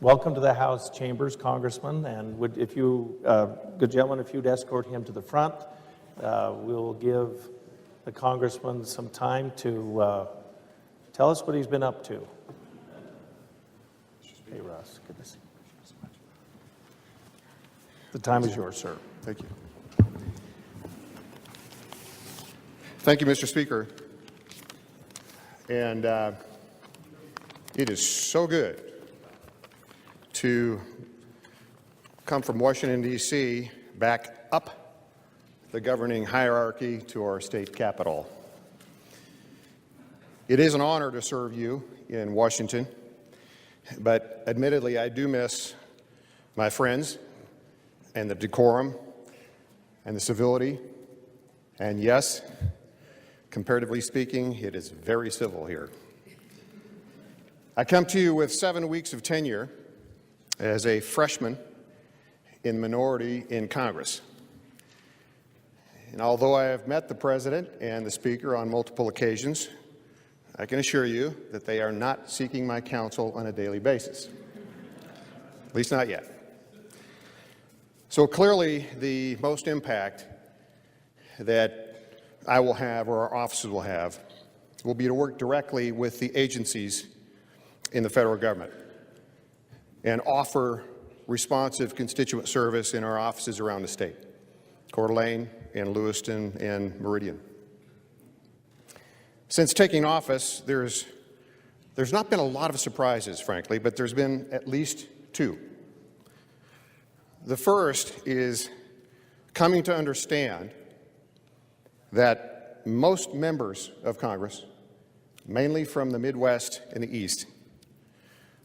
Welcome to the House chambers, Congressman, and if you, good gentleman, if you'd escort him to the front, we'll give the Congressman some time to tell us what he's been up to. Hey, Russ, good to see you. The time is yours, sir. Thank you. Thank you, Mr. Speaker. And it is so good to come from Washington, D.C., back up the governing hierarchy to our state capital. It is an honor to serve you in Washington, but admittedly, I do miss my friends and the decorum and the civility. And yes, comparatively speaking, it is very civil here. I come to you with 7 weeks of tenure as a freshman in minority in Congress. And although I have met the President and the Speaker on multiple occasions, I can assure you that they are not seeking my counsel on a daily basis, at least not yet. So clearly, the most impact that I will have, or our offices will be to work directly with the agencies in the federal government and offer responsive constituent service in our offices around the state, Coeur d'Alene and Lewiston and Meridian. Since taking office, there's not been a lot of surprises, frankly, but there's been at least two. The first is coming to understand that most members of Congress, mainly from the Midwest and the East,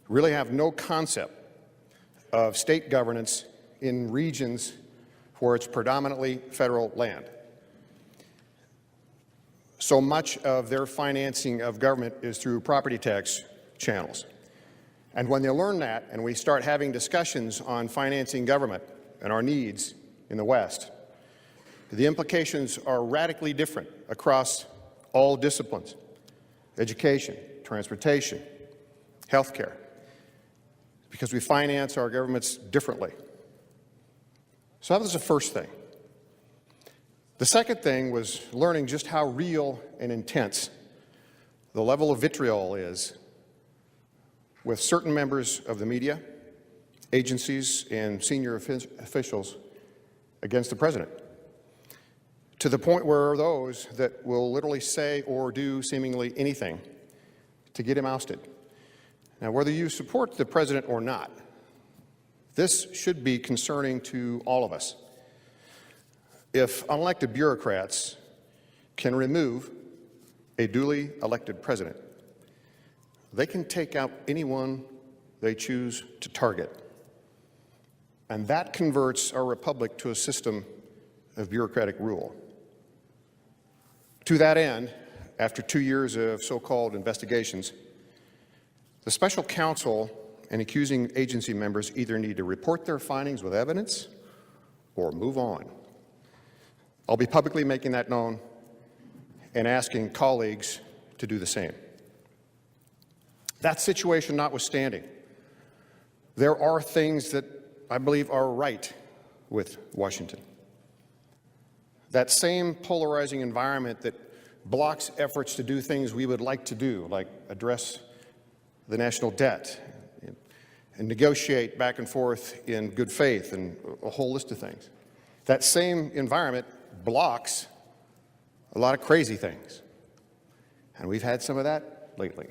really have no concept of state governance in regions where it's predominantly federal land. So much of their financing of government is through property tax channels. And when they learn that and we start having discussions on financing government and our needs in the West, the implications are radically different across all disciplines: education, transportation, healthcare, because we finance our governments differently. So that was the first thing. The second thing was learning just how real and intense the level of vitriol is with certain members of the media, agencies, and senior officials against the president, to the point where those that will literally say or do seemingly anything to get him ousted. Now, whether you support the president or not, this should be concerning to all of us. If unelected bureaucrats can remove a duly elected president, they can take out anyone they choose to target. And that converts our republic to a system of bureaucratic rule. To that end, after 2 years of so-called investigations, the special counsel and accusing agency members either need to report their findings with evidence or move on. I'll be publicly making that known and asking colleagues to do the same. That situation notwithstanding, there are things that I believe are right with Washington. That same polarizing environment that blocks efforts to do things we would like to do, like address the national debt and negotiate back and forth in good faith and a whole list of things. That same environment blocks a lot of crazy things. And we've had some of that lately.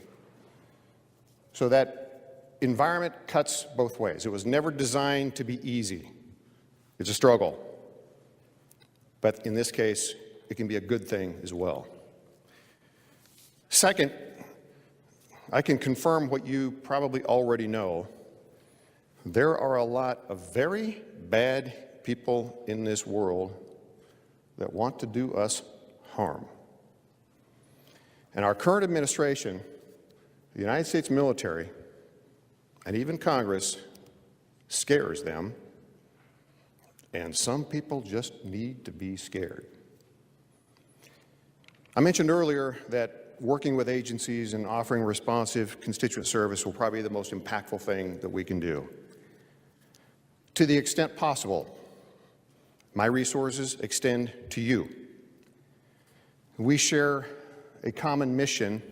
So that environment cuts both ways. It was never designed to be easy. It's a struggle. But in this case, it can be a good thing as well. Second, I can confirm what you probably already know. There are a lot of very bad people in this world that want to do us harm. And our current administration, the United States military, and even Congress scares them, and some people just need to be scared. I mentioned earlier that working with agencies and offering responsive constituent service will probably be the most impactful thing that we can do. To the extent possible, my resources extend to you. We share a common mission,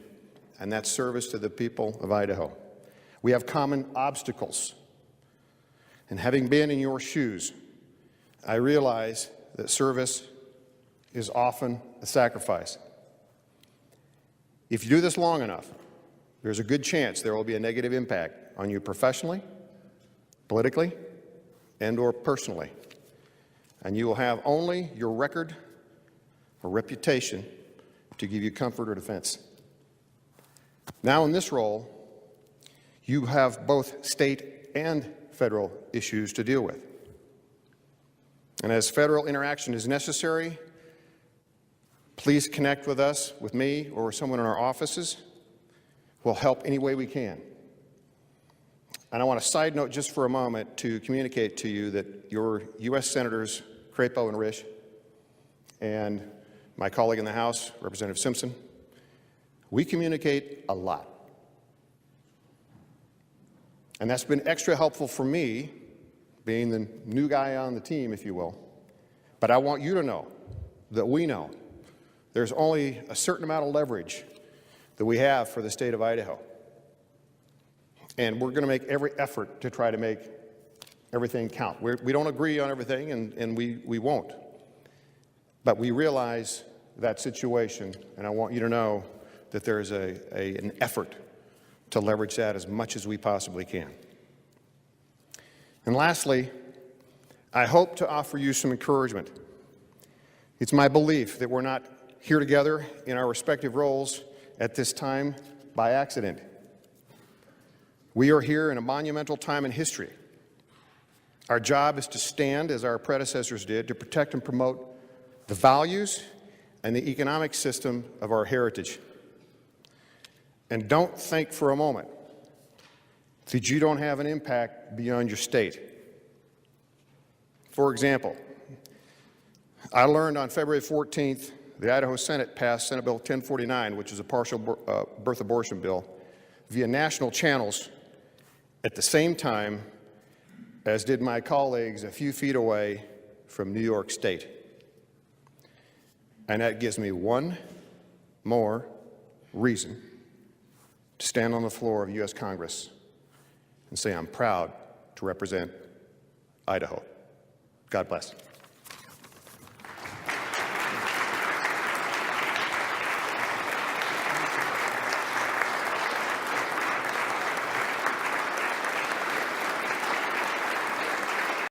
and that's service to the people of Idaho. We have common obstacles. And having been in your shoes, I realize that service is often a sacrifice. If you do this long enough, there's a good chance there will be a negative impact on you professionally, politically, and/or personally. And you will have only your record or reputation to give you comfort or defense. Now in this role, you have both state and federal issues to deal with. And as federal interaction is necessary, please connect with us, with me, or someone in our offices. We'll help any way we can. And I want to side note just for a moment to communicate to you that your U.S. Senators Preco and Risch and my colleague in the House, Representative Simpson, we communicate a lot. And that's been extra helpful for me, being the new guy on the team, if you will. But I want you to know that we know there's only a certain amount of leverage that we have for the state of Idaho. And we're going to make every effort to try to make everything count. We don't agree on everything, and we won't. But we realize that situation, and I want you to know that there is an effort to leverage that as much as we possibly can. And lastly, I hope to offer you some encouragement. It's my belief that we're not here together in our respective roles at this time by accident. We are here in a monumental time in history. Our job is to stand, as our predecessors did, to protect and promote the values and the economic system of our heritage. And don't think for a moment that you don't have an impact beyond your state. For example, I learned on February 14th, the Idaho Senate passed Senate Bill 1049, which is a partial birth abortion bill, via national channels at the same time as did my colleagues a few feet away from New York State. And that gives me one more reason to stand on the floor of U.S. Congress and say I'm proud to represent Idaho. God bless.